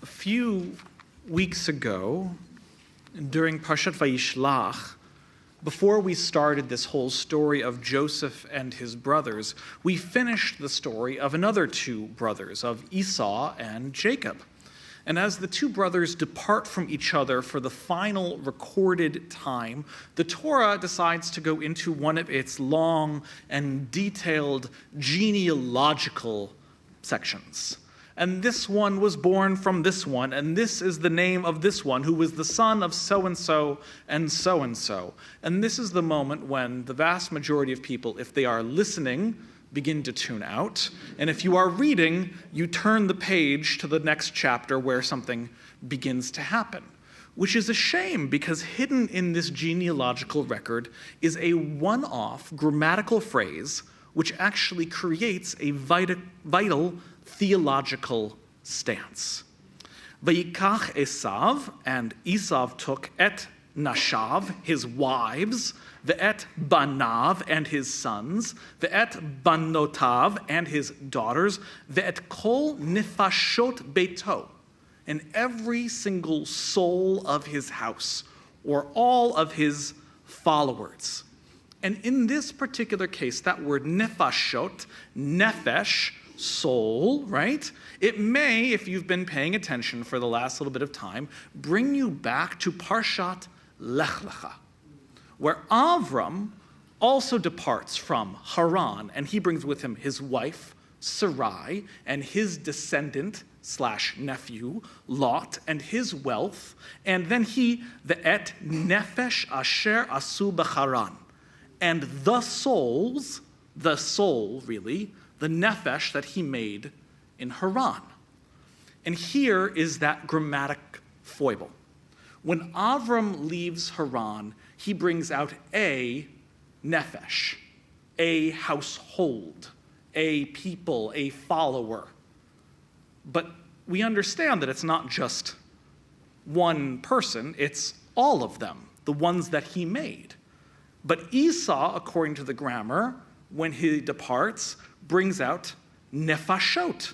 A few weeks ago, during Parshat Vayishlach, before we started this whole story of Joseph and his brothers, we finished the story of another two brothers, of Esau and Jacob. And as the two brothers depart from each other for the final recorded time, the Torah decides to go into one of its long and detailed genealogical sections. And this one was born from this one, and this is the name of this one, who was the son of so-and-so and so-and-so. And this is the moment when the vast majority of people, if they are listening, begin to tune out. And if you are reading, you turn the page to the next chapter where something begins to happen. Which is a shame, because hidden in this genealogical record is a one-off grammatical phrase which actually creates a vital theological stance. Vayikach Esav, and Esau took et nashav, his wives, ve'et banav, and his sons, ve'et banotav, and his daughters, ve'et kol nifashot beito, and every single soul of his house, or all of his followers. And in this particular case, that word nefashot, nefesh, soul, right? It may, if you've been paying attention for the last little bit of time, bring you back to Parshat Lech Lecha, where Avram also departs from Haran, and he brings with him his wife, Sarai, and his descendant / nephew, Lot, and his wealth, and then he, the et nefesh asher asu b'Haran, and the souls, the soul, really, the nefesh that he made in Haran. And here is that grammatic foible. When Avram leaves Haran, he brings out a nefesh, a household, a people, a follower. But we understand that it's not just one person, it's all of them, the ones that he made. But Esau, according to the grammar, when he departs, brings out nefashot,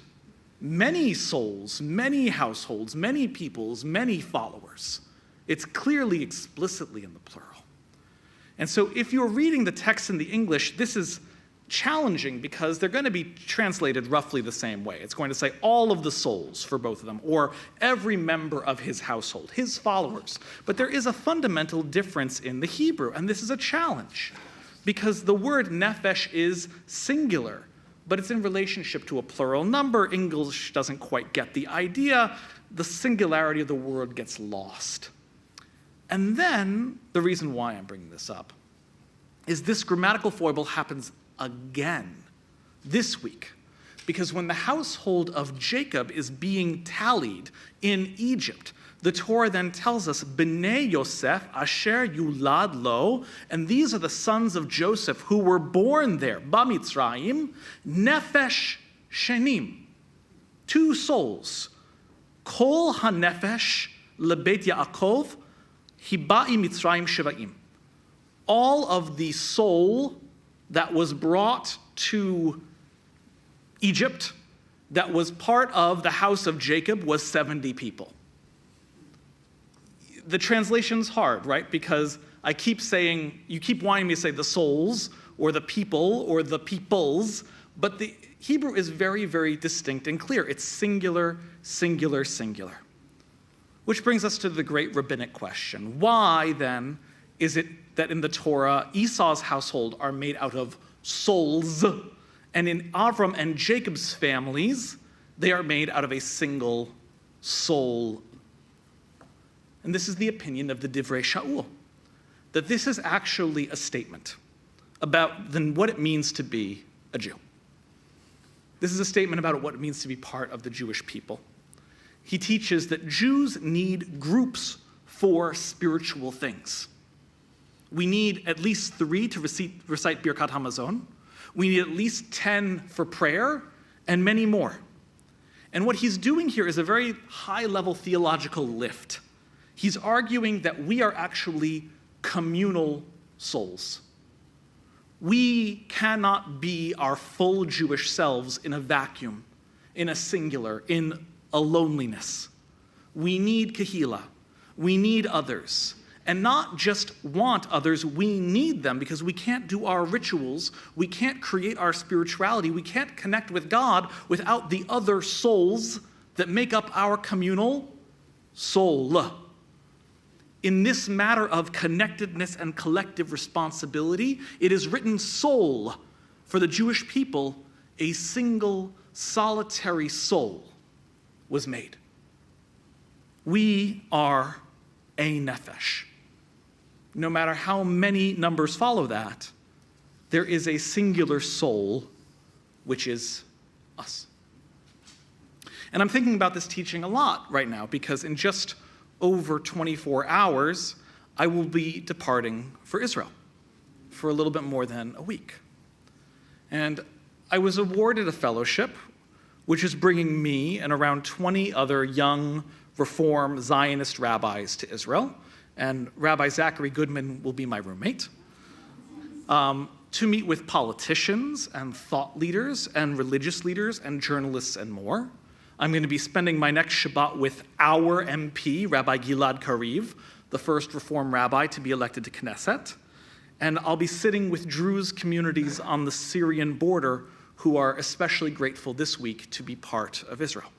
many souls, many households, many peoples, many followers. It's clearly, explicitly in the plural. And so if you're reading the text in the English, this is challenging because they're going to be translated roughly the same way. It's going to say all of the souls for both of them, or every member of his household, his followers. But there is a fundamental difference in the Hebrew, and this is a challenge, because the word nefesh is singular, but it's in relationship to a plural number. English doesn't quite get the idea. The singularity of the word gets lost. And then, the reason why I'm bringing this up is this grammatical foible happens again this week. Because when the household of Jacob is being tallied in Egypt, the Torah then tells us, B'nai Yosef asher yulad lo, and these are the sons of Joseph who were born there, Bamitzrayim, nefesh shenim, two souls, kol hanefesh lebeit Yaakov, hiba'i Mitzrayim shiva'im. All of the soul that was brought to Egypt, that was part of the house of Jacob, was 70 people. The translation's hard, right? Because I keep saying, you keep wanting me to say the souls, or the people, or the peoples, but the Hebrew is very, very distinct and clear. It's singular, singular, singular. Which brings us to the great rabbinic question. Why, then, is it that in the Torah, Esau's household are made out of souls, and in Avram and Jacob's families, they are made out of a single soul? And this is the opinion of the Divrei Shaul, that this is actually a statement about what it means to be a Jew. This is a statement about what it means to be part of the Jewish people. He teaches that Jews need groups for spiritual things. We need at least 3 to recite Birkat Hamazon. We need at least 10 for prayer, and many more. And what he's doing here is a very high-level theological lift. He's arguing that we are actually communal souls. We cannot be our full Jewish selves in a vacuum, in a singular, in a loneliness. We need kahila. We need others. And not just want others, we need them because we can't do our rituals, we can't create our spirituality, we can't connect with God without the other souls that make up our communal soul. In this matter of connectedness and collective responsibility, it is written soul. For the Jewish people, a single solitary soul was made. We are a nefesh. No matter how many numbers follow that, there is a singular soul, which is us. And I'm thinking about this teaching a lot right now because in just over 24 hours, I will be departing for Israel for a little bit more than a week. And I was awarded a fellowship, which is bringing me and around 20 other young Reform Zionist rabbis to Israel. And Rabbi Zachary Goodman will be my roommate, to meet with politicians and thought leaders and religious leaders and journalists and more. I'm going to be spending my next Shabbat with our MP, Rabbi Gilad Kariv, the first Reform rabbi to be elected to Knesset. And I'll be sitting with Druze communities on the Syrian border who are especially grateful this week to be part of Israel.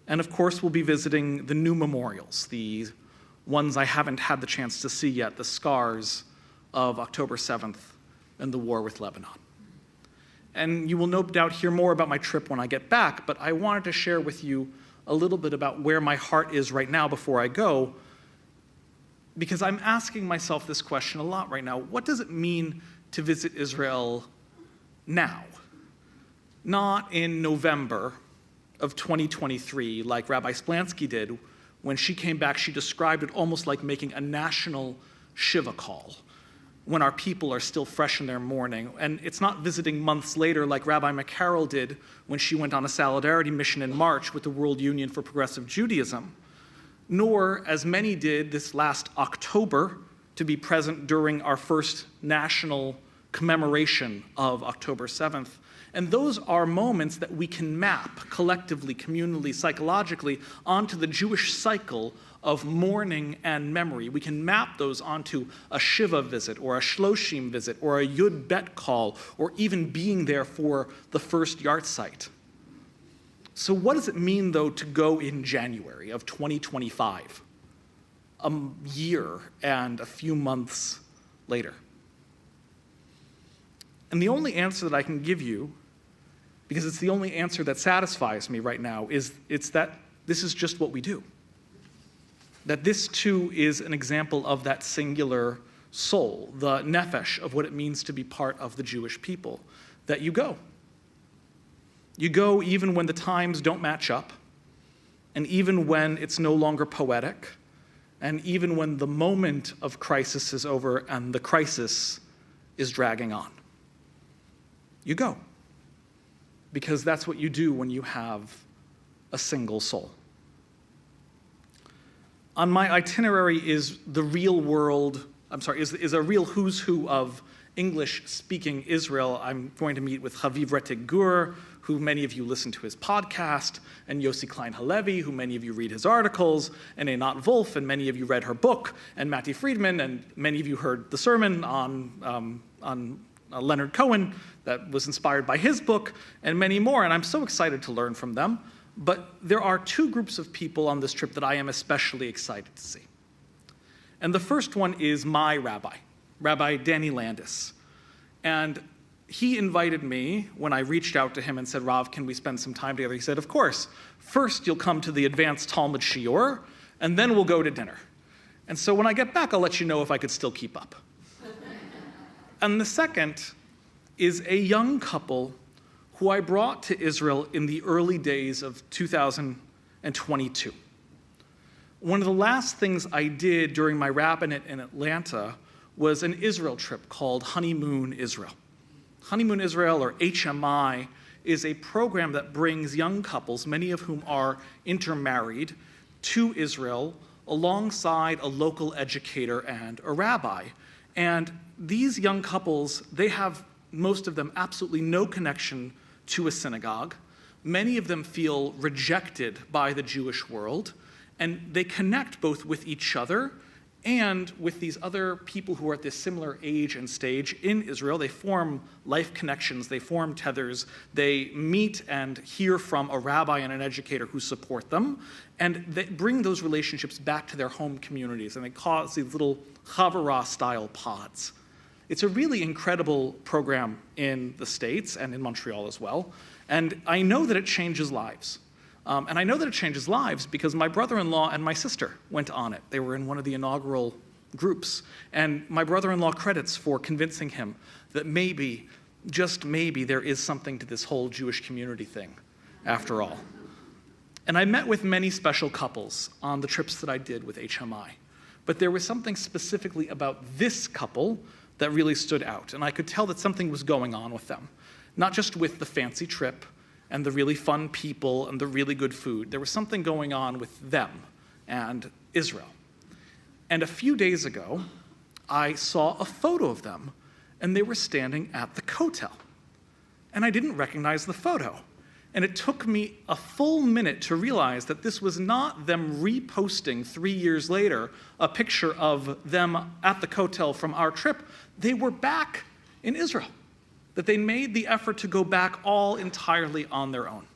And of course, we'll be visiting the new memorials, the ones I haven't had the chance to see yet, the scars of October 7th and the war with Lebanon. And you will no doubt hear more about my trip when I get back, but I wanted to share with you a little bit about where my heart is right now before I go, because I'm asking myself this question a lot right now. What does it mean to visit Israel now? Not in November of 2023, like Rabbi Splansky did. When she came back, she described it almost like making a national Shiva call, when our people are still fresh in their mourning. And it's not visiting months later like Rabbi McCarroll did when she went on a solidarity mission in March with the World Union for Progressive Judaism, nor, as many did this last October, to be present during our first national commemoration of October 7th. And those are moments that we can map collectively, communally, psychologically onto the Jewish cycle of mourning and memory. We can map those onto a Shiva visit or a Shloshim visit or a Yud Bet call or even being there for the first yahrzeit. So what does it mean, though, to go in January of 2025, a year and a few months later? And the only answer that I can give you, because it's the only answer that satisfies me right now, is it's that this is just what we do. That this too is an example of that singular soul, the nefesh of what it means to be part of the Jewish people, that you go. You go even when the times don't match up, and even when it's no longer poetic, and even when the moment of crisis is over and the crisis is dragging on. You go. Because that's what you do when you have a single soul. On my itinerary is the real world, is a real who's who of English-speaking Israel. I'm going to meet with Haviv Rettig Gur, who many of you listen to his podcast, and Yossi Klein Halevi, who many of you read his articles, and Einat Wolf, and many of you read her book, and Matty Friedman, and many of you heard the sermon on Leonard Cohen that was inspired by his book, and many more, and I'm so excited to learn from them. But there are two groups of people on this trip that I am especially excited to see. And the first one is my rabbi, Rabbi Danny Landis. And he invited me when I reached out to him and said, Rav, can we spend some time together? He said, of course. First, you'll come to the advanced Talmud Shiur, and then we'll go to dinner. And so when I get back, I'll let you know if I could still keep up. And the second is a young couple who I brought to Israel in the early days of 2022. One of the last things I did during my rabbinate in Atlanta was an Israel trip called Honeymoon Israel. Honeymoon Israel, or HMI, is a program that brings young couples, many of whom are intermarried, to Israel alongside a local educator and a rabbi. And these young couples, they have, most of them, absolutely no connection to a synagogue. Many of them feel rejected by the Jewish world. And they connect both with each other and with these other people who are at this similar age and stage in Israel. They form life connections, they form tethers, they meet and hear from a rabbi and an educator who support them, and they bring those relationships back to their home communities, and they cause these little Chavara-style pods. It's a really incredible program in the States and in Montreal as well, and I know that it changes lives. And I know that it changes lives because my brother-in-law and my sister went on it. They were in one of the inaugural groups. And my brother-in-law credits for convincing him that maybe, just maybe, there is something to this whole Jewish community thing, after all. And I met with many special couples on the trips that I did with HMI. But there was something specifically about this couple that really stood out. And I could tell that something was going on with them. Not just with the fancy trip, and the really fun people, and the really good food. There was something going on with them and Israel. And a few days ago, I saw a photo of them, and they were standing at the kotel. And I didn't recognize the photo. And it took me a full minute to realize that this was not them reposting 3 years later a picture of them at the kotel from our trip. They were back in Israel. That they made the effort to go back all entirely on their own.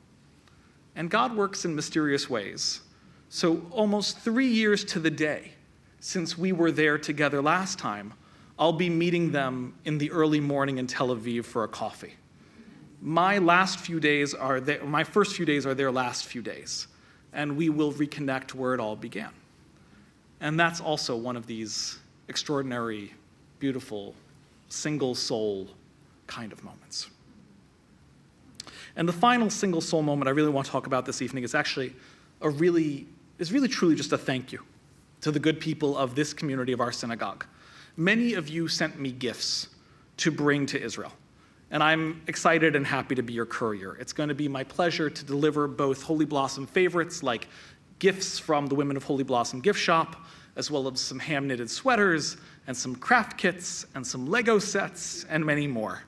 And God works in mysterious ways. So almost 3 years to the day since we were there together last time, I'll be meeting them in the early morning in Tel Aviv for a coffee. My first few days are their last few days, and we will reconnect where it all began. And that's also one of these extraordinary, beautiful, single soul kind of moments. And the final single soul moment I really want to talk about this evening is actually really truly just a thank you to the good people of this community of our synagogue. Many of you sent me gifts to bring to Israel, and I'm excited and happy to be your courier. It's going to be my pleasure to deliver both Holy Blossom favorites like gifts from the Women of Holy Blossom gift shop, as well as some hand-knitted sweaters and some craft kits and some Lego sets and many more.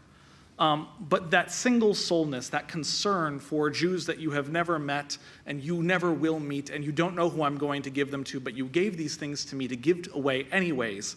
But that single soulness, that concern for Jews that you have never met and you never will meet and you don't know who I'm going to give them to, but you gave these things to me to give away anyways,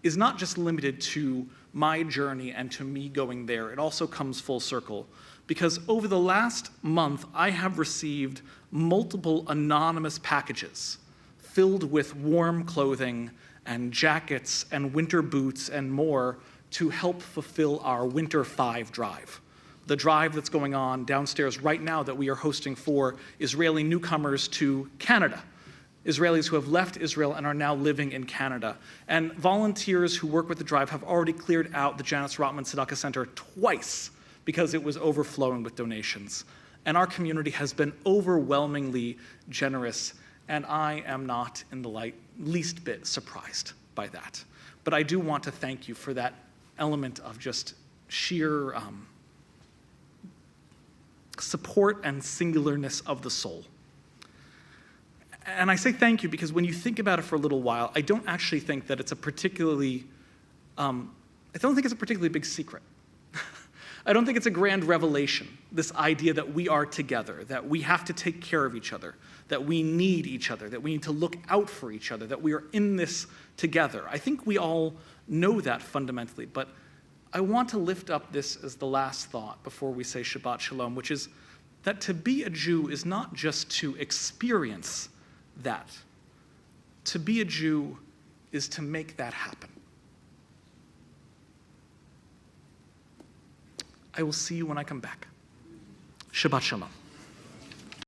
is not just limited to my journey and to me going there. It also comes full circle. Because over the last month, I have received multiple anonymous packages filled with warm clothing and jackets and winter boots and more to help fulfill our Winter 5 drive. The drive that's going on downstairs right now that we are hosting for Israeli newcomers to Canada. Israelis who have left Israel and are now living in Canada. And volunteers who work with the drive have already cleared out the Janice Rotman Tzedakah Center twice because it was overflowing with donations. And our community has been overwhelmingly generous, and I am not in the least bit surprised by that. But I do want to thank you for that element of just sheer support and singularness of the soul. And I say thank you because when you think about it for a little while, I don't actually think that it's a particularly, big secret. I don't think it's a grand revelation, this idea that we are together, that we have to take care of each other, that we need each other, that we need to look out for each other, that we are in this together. I think we all know that fundamentally, but I want to lift up this as the last thought before we say Shabbat Shalom, which is that to be a Jew is not just to experience that. To be a Jew is to make that happen. I will see you when I come back. Shabbat Shalom.